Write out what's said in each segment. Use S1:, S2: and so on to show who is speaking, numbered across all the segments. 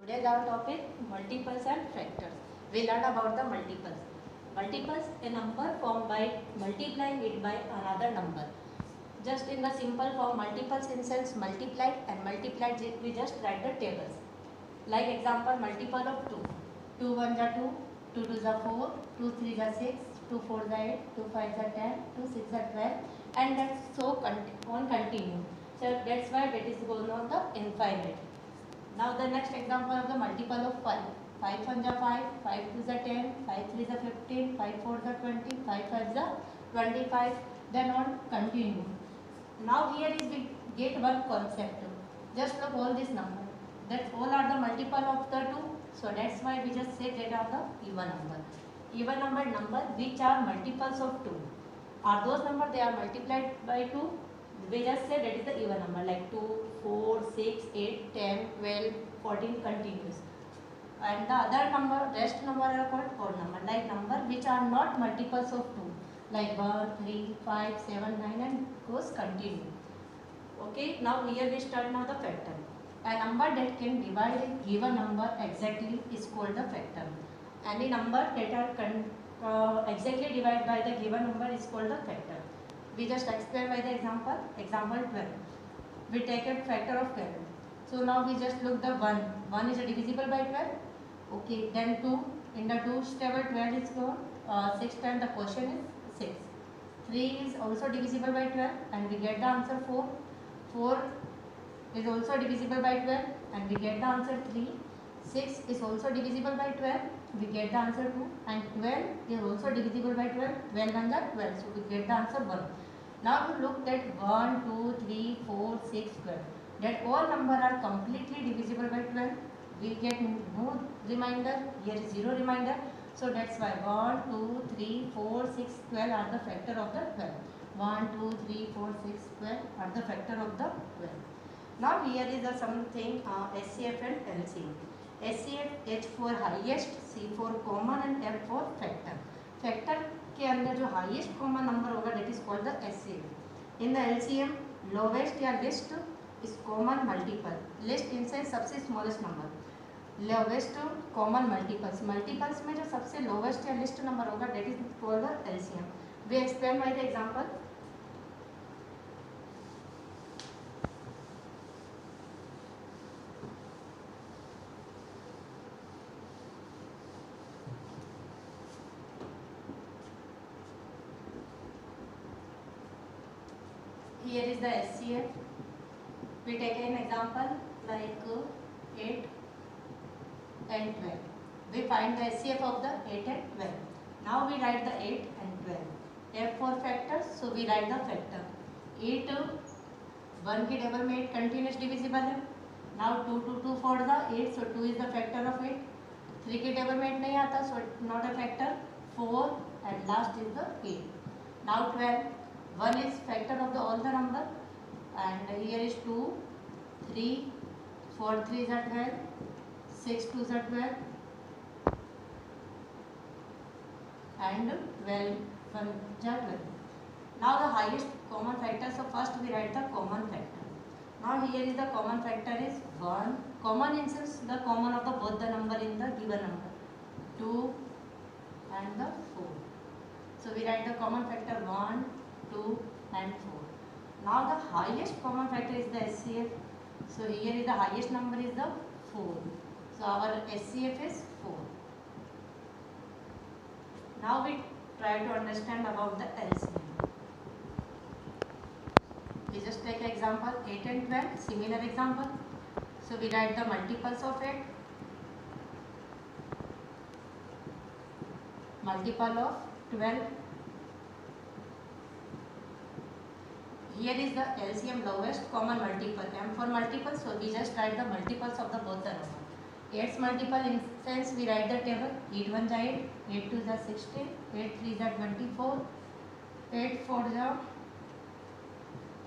S1: Today's our topic multiples and factors. We learn about the multiples. Multiples, a number formed by multiplying it by another number. Just in the simple form, multiples in sense multiplied and multiplied, we just write the tables. Like example, multiple of 2. 2 1 are 2, 2 2 are 4, 2 3 are 6, 2 4 are 8, 2 5 are 10, 2 6 are 12, and that's so on continue. So that's why that is going on the infinite. Now the next example of the multiple of 5. 5 1 are 5, 5 2 are 10, 5 3 are 15, 5 4 are 20, 5 5 are 25. Then on continue. Now here is we get one concept. Just look all these numbers. That all are the multiple of the 2. So that's why we just say that are the even number. Even number which are multiples of 2. Are those numbers they are multiplied by 2? We just say that is the even number like 2, 4, 6, 8, 10, 12, 14 continues. And the other number, rest number are called odd number, like number which are not multiples of 2, like 1, 3, 5, 7, 9 and goes continue. Okay, now here we start now the factor. A number that can divide a given number exactly is called the factor. Any number that are exactly divided by the given number is called the factor. We just explain by the example. Example 12. We take a factor of 12. So now we just look the 1. 1 is divisible by 12. Okay, then 2. In the 2's table 12 is gone. 6 times the quotient is 6. 3 is also divisible by 12 and we get the answer 4. 4 is also divisible by 12 and we get the answer 3. 6 is also divisible by 12, we get the answer 2, and 12 is also divisible by 12, 12 and 12, so we get the answer 1. Now we look at 1, 2, 3, 4, 6, 12. That all number are completely divisible by 12. We get no remainder, here is 0 remainder. So that's why 1, 2, 3, 4, 6, 12 are the factor of the 12. 1, 2, 3, 4, 6, 12 are the factor of the 12. Now here is the something SCF and LCM. SCF H for highest, C for common and F for factor. Factor के अंदर जो highest common number होगा that is called the SCF. In the LCM lowest या least is common multiple. Least in sense सबसे smallest number. Lowest common multiples. Multiples में जो सबसे lowest या least number होगा that is called the LCM. We explain by the example. Here is the SCF. We take an example like 8 and 12. We find the SCF of the 8 and 12. Now we write the 8 and 12. F for factors, so we write the factor. 8 1 के double में 8 continuous divisible है. Now 2 2 2 for the 8, so 2 is the factor of 8. 3 के double में 8 नहीं आता, so not a factor. 4 and last is the 8. Now 12. 1 is factor of the all the number and here is 2, 3, 4 3s are 12, 6 2s are 12 and 12 1s are 12. Now the highest common factor, so first we write the common factor. Now here is the common factor is 1. Common in sense the common of the both the number in the given number. 2 and the 4. So we write the common factor 1, 2 and 4. Now the highest common factor is the SCF. So here is the highest number is the 4. So our SCF is 4. Now we try to understand about the LCM. We just take example 8 and 12, similar example. So we write the multiples of 8. Multiple of 12. Here is the LCM lowest common multiple. M for multiple, so we just write the multiples of the both the number. 8's multiple in sense we write the table. 8 1 is 8, 8 2 is 16, 8 3 is 24, 8 4 is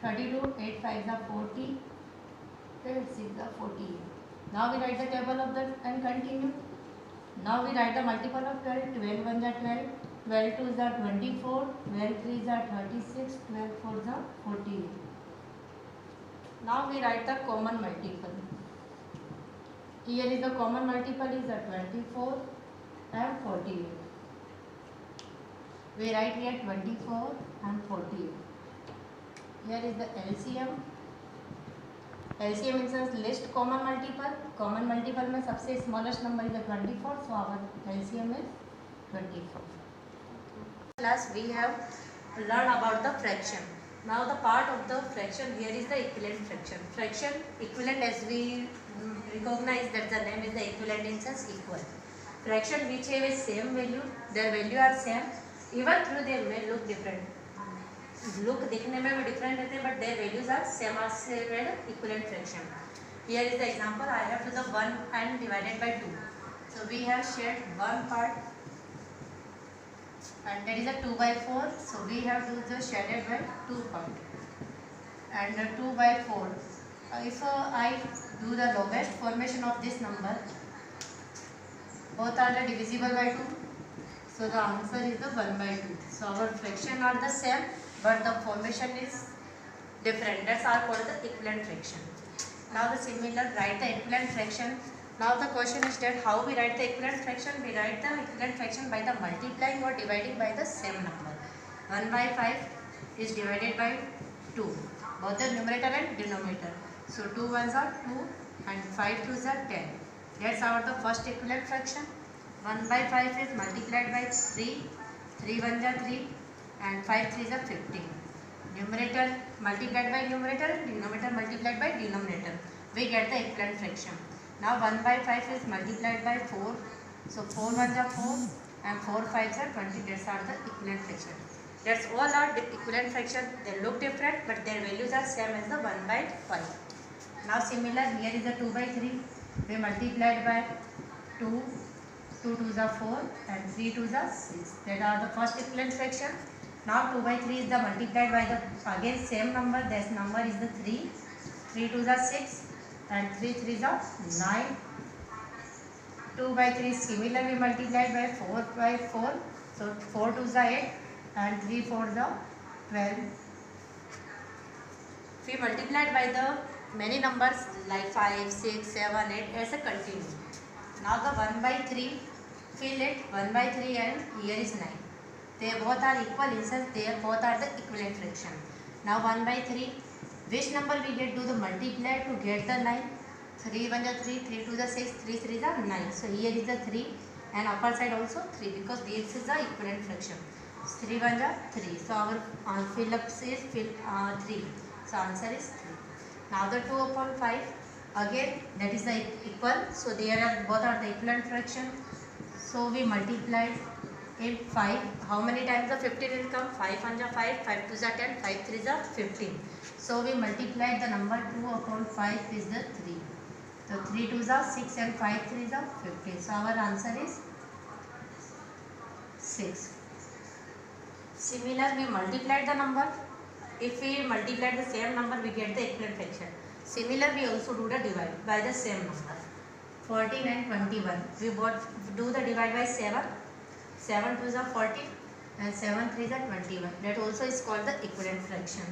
S1: 32, 8 5 is 40, 8 6 is 48. Now we write the table of the and continue. Now we write the multiple of 12. 12 1 is 12. 12 2 is 24, 12 3 is 36, 12 4 is 48. Now we write the common multiple. Here is the common multiple is the 24 and 48. We write here 24 and 48. Here is the LCM. LCM means least common multiple. Common multiple में सबसे smallest number is the 24. So our LCM is 24. Class we have learned about the fraction. Now the part of the fraction here is the equivalent fraction. Fraction equivalent, as we recognize that the name is the equivalent in sense equal. Fraction which have a same value, their value are same, even though they may look different. Look दिखने में भी different रहते हैं, but their values are same as equivalent fraction. Here is the example. I have to the 1 and divided by 2. So we have shared one part, and that is a 2 by 4. So we have to the shaded by 2 part, and 2 by 4. If I do the lowest formation of this number, both are the divisible by 2. So the answer is the 1 by 2. So our fraction are the same, but the formation is different. That's are called the equivalent fraction. Now the similar, write the equivalent fraction. Now the question is that how we write the equivalent fraction? We write the equivalent fraction by the multiplying or dividing by the same number. 1 by 5 is divided by 2, both the numerator and denominator. So 2 ones are 2 and 5 twos are 10. That's our the first equivalent fraction. 1 by 5 is multiplied by 3, 3 ones are 3 and 5 threes are 15. Numerator multiplied by numerator and denominator multiplied by denominator. We get the equivalent fraction. Now 1 by 5 is multiplied by 4. So 4 ones are 4 and 4 fives are 20. That's are the equivalent fraction. That's all are the equivalent fraction. They look different, but their values are same as the 1 by 5. Now similar, here is a 2 by 3. We multiplied by 2. 2 twos are 4 and 3 twos are 6. That are the first equivalent fraction. Now 2 by 3 is the multiplied by the again same number. That number is the 3. 3 twos are 6 and 3 threes are 9. 2 by 3 is similarly multiplied by 4 by 4. So 4 twos are 8 and 3 fours are 12. If we multiplied by the many numbers like 5, 6, 7, 8 as a continue. Now the 1 by 3, fill it 1 by 3 and here is 9. They both are equal in sense they both are the equivalent fraction. Now 1 by 3, which number we get do the multiply to get the 9? 3 1 are 3, 3 2 is 6, 3 3 are 9. So here is the 3 and upper side also 3 because this is the equivalent fraction. 3 1 are 3. So our fill up is 3. So answer is 3. Now the 2 upon 5, again that is the equal. So there are both are the equivalent fraction. So we multiplied in 5. How many times the 15 will come? 5 1 are 5, 5 2 are 10, 5 3 are 15. So we multiplied the number 2 upon 5 is the 3. So 3 2 are 6 and 5 3 are 15. So our answer is 6. Similar, we multiplied the number. If we multiply the same number, we get the equivalent fraction. Similar, we also do the divide by the same number. 14 and 21. We both do the divide by 7. 7 2s are 14 and 7 3s are 21. That also is called the equivalent fraction.